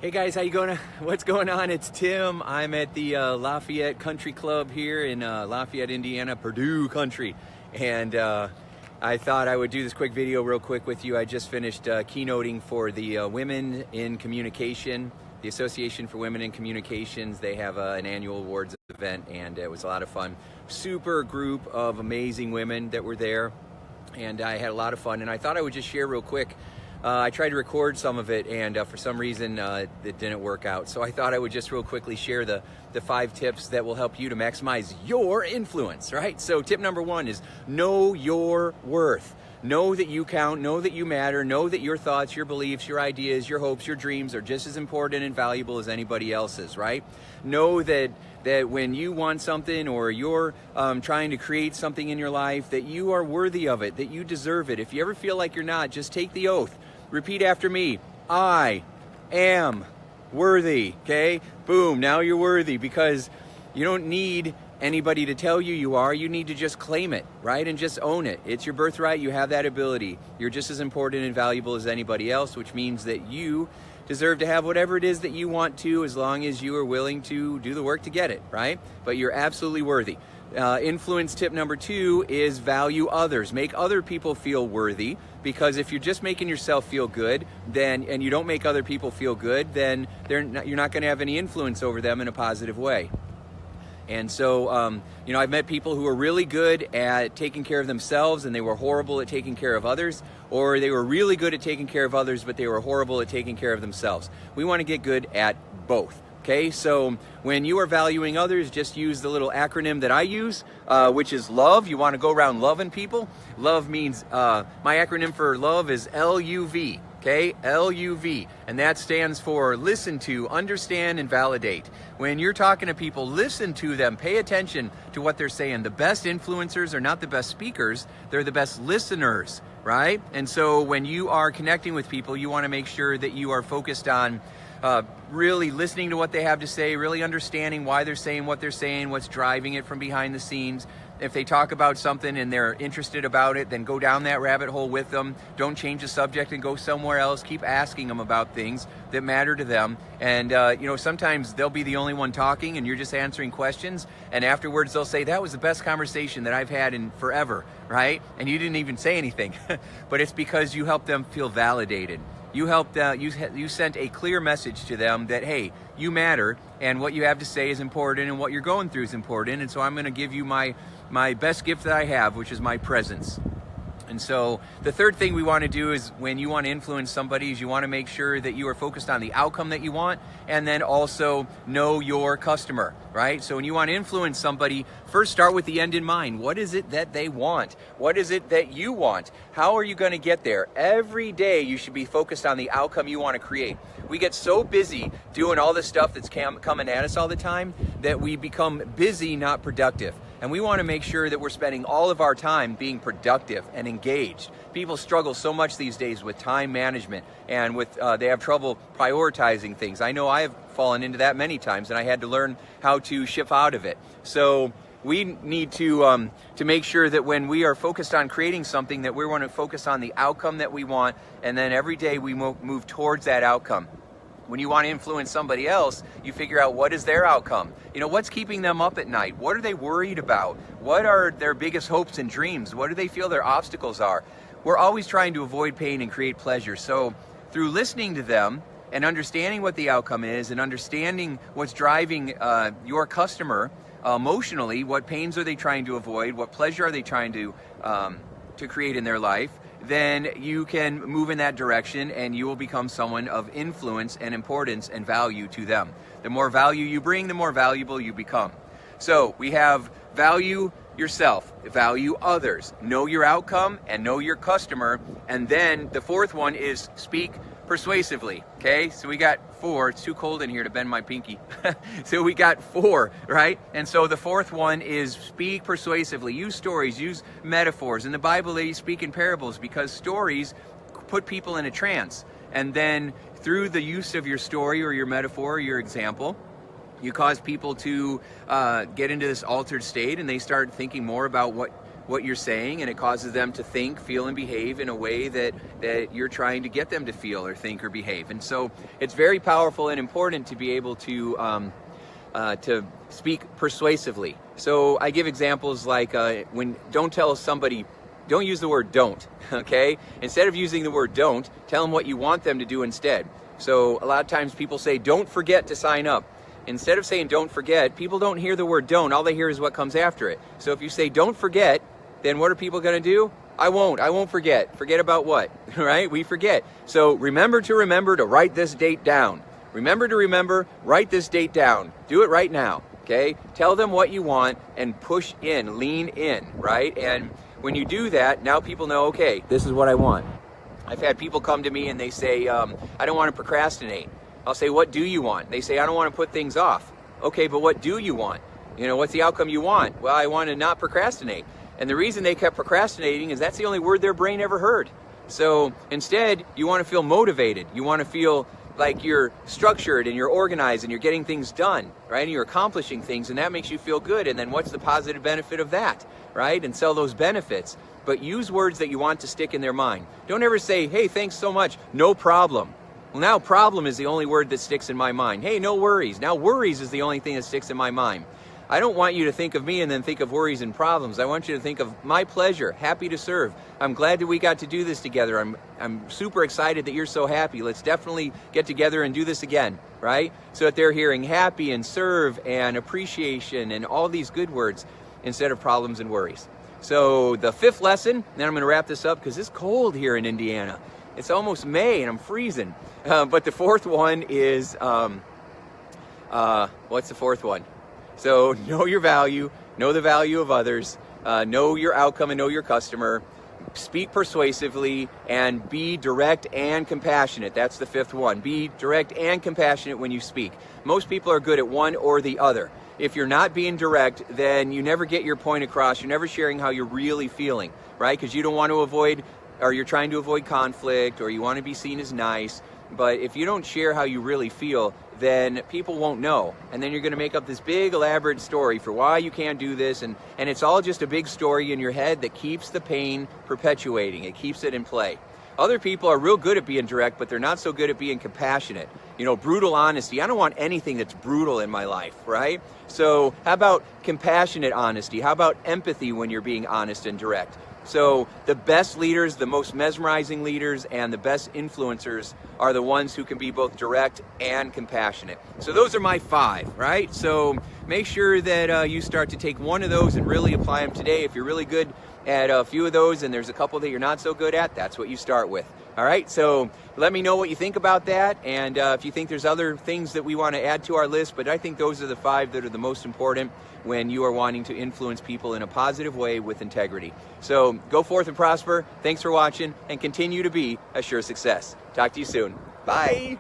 Hey guys, how you going? What's going on? It's Tim. I'm at the Lafayette Country Club here in Lafayette, Indiana, Purdue country. And I thought I would do this quick video real quick with you. I just finished keynoting for the Women in Communication, the Association for Women in Communications. They have an annual awards event, and it was a lot of fun. Super group of amazing women that were there, and I had a lot of fun. And I thought I would just share real quick. I tried to record some of it, and for some reason it didn't work out. So I thought I would just real quickly share the 5 tips that will help you to maximize your influence, right? So tip number 1 is know your worth. Know that you count, know that you matter, know that your thoughts, your beliefs, your ideas, your hopes, your dreams are just as important and valuable as anybody else's, right? Know that when you want something or you're trying to create something in your life, that you are worthy of it, that you deserve it. If you ever feel like you're not, just take the oath. Repeat after me. I am worthy. Okay? Boom. Now you're worthy, because you don't need anybody to tell you you are. You need to just claim it, right? And just own it. It's your birthright. You have that ability. You're just as important and valuable as anybody else, which means that you deserve to have whatever it is that you want to, as long as you are willing to do the work to get it, right? But you're absolutely worthy. Influence tip number 2 is value others. Make other people feel worthy, because if you're just making yourself feel good, and you don't make other people feel good, then you're not going to have any influence over them in a positive way. And so, I've met people who were really good at taking care of themselves and they were horrible at taking care of others, or they were really good at taking care of others but they were horrible at taking care of themselves. We want to get good at both. Okay, so when you are valuing others, just use the little acronym that I use, which is LOVE. You want to go around loving people. Love means, my acronym for love is LUV. Okay, LUV, and that stands for listen to, understand, and validate. When you're talking to people, listen to them, pay attention to what they're saying. The best influencers are not the best speakers, they're the best listeners, right? And so when you are connecting with people, you want to make sure that you are focused on really listening to what they have to say, really understanding why they're saying what they're saying, what's driving it from behind the scenes. If they talk about something and they're interested about it, then go down that rabbit hole with them. Don't change the subject and go somewhere else. Keep asking them about things that matter to them. And, sometimes they'll be the only one talking and you're just answering questions. And afterwards they'll say, that was the best conversation that I've had in forever, right? And you didn't even say anything. But it's because you helped them feel validated. You helped. You sent a clear message to them that, hey, you matter, and what you have to say is important, and what you're going through is important. And so I'm going to give you my best gift that I have, which is my presence. And so the third thing we want to do is, when you want to influence somebody, is you want to make sure that you are focused on the outcome that you want, and then also know your customer, right? So when you want to influence somebody, first start with the end in mind. What is it that they want? What is it that you want? How are you going to get there? Every day you should be focused on the outcome you want to create. We get so busy doing all this stuff that's coming at us all the time that we become busy, not productive. And we want to make sure that we're spending all of our time being productive and engaged. People struggle so much these days with time management, and they have trouble prioritizing things. I know I have fallen into that many times, and I had to learn how to shift out of it. So we need to make sure that when we are focused on creating something, that we want to focus on the outcome that we want, and then every day we move towards that outcome. When you want to influence somebody else, you figure out what is their outcome. What's keeping them up at night? What are they worried about? What are their biggest hopes and dreams? What do they feel their obstacles are? We're always trying to avoid pain and create pleasure. So through listening to them and understanding what the outcome is, and understanding what's driving your customer emotionally, what pains are they trying to avoid? What pleasure are they trying to create in their life? Then you can move in that direction, and you will become someone of influence and importance and value to them. The more value you bring, the more valuable you become. So we have value yourself, value others, know your outcome, and know your customer. And then the fourth one is speak persuasively. Okay, so we got 4. It's too cold in here to bend my pinky. So we got 4, right? And so the fourth one is speak persuasively. Use stories, use metaphors. In the Bible, they speak in parables, because stories put people in a trance. And then through the use of your story or your metaphor or your example, you cause people to get into this altered state, and they start thinking more about what you're saying, and it causes them to think, feel, and behave in a way that you're trying to get them to feel or think or behave. And so it's very powerful and important to be able to speak persuasively. So I give examples like don't tell somebody, don't use the word don't, okay? Instead of using the word don't, tell them what you want them to do instead. So a lot of times people say, don't forget to sign up. Instead of saying don't forget, people don't hear the word don't, all they hear is what comes after it. So if you say don't forget, then what are people gonna do? I won't forget. Forget about what, right? We forget. So remember to write this date down. Remember to write this date down. Do it right now, okay? Tell them what you want and push in, lean in, right? And when you do that, now people know, okay, this is what I want. I've had people come to me and they say, I don't want to procrastinate. I'll say, what do you want? They say, I don't want to put things off. Okay, but what do you want? You know, what's the outcome you want? Well, I want to not procrastinate. And the reason they kept procrastinating is that's the only word their brain ever heard. So instead, you want to feel motivated. You want to feel like you're structured and you're organized and you're getting things done, right? And you're accomplishing things, and that makes you feel good. And then what's the positive benefit of that, right? And sell those benefits. But use words that you want to stick in their mind. Don't ever say, hey, thanks so much, no problem. Well, now problem is the only word that sticks in my mind. Hey, no worries. Now worries is the only thing that sticks in my mind. I don't want you to think of me and then think of worries and problems. I want you to think of my pleasure, happy to serve. I'm glad that we got to do this together. I'm super excited that you're so happy. Let's definitely get together and do this again, right? So that they're hearing happy and serve and appreciation and all these good words instead of problems and worries. So the fifth lesson, then I'm going to wrap this up because it's cold here in Indiana. It's almost May and I'm freezing. But the fourth one is, what's the fourth one? So know your value, know the value of others, know your outcome and know your customer, speak persuasively, and be direct and compassionate. That's the fifth one. Be direct and compassionate when you speak. Most people are good at one or the other. If you're not being direct, then you never get your point across. You're never sharing how you're really feeling, right? Because you don't want to avoid, or you're trying to avoid conflict, or you want to be seen as nice. But if you don't share how you really feel, then people won't know. And then you're going to make up this big elaborate story for why you can't do this. And it's all just a big story in your head that keeps the pain perpetuating. It keeps it in play. Other people are real good at being direct, but they're not so good at being compassionate. You know, brutal honesty. I don't want anything that's brutal in my life, right? So how about compassionate honesty? How about empathy when you're being honest and direct? So the best leaders, the most mesmerizing leaders, and the best influencers are the ones who can be both direct and compassionate. So those are my 5, right? So make sure that you start to take one of those and really apply them today. If you're really good at a few of those and there's a couple that you're not so good at, that's what you start with. All right, so let me know what you think about that, and if you think there's other things that we want to add to our list, but I think those are the 5 that are the most important when you are wanting to influence people in a positive way with integrity. So go forth and prosper. Thanks for watching, and continue to be a sure success. Talk to you soon. Bye.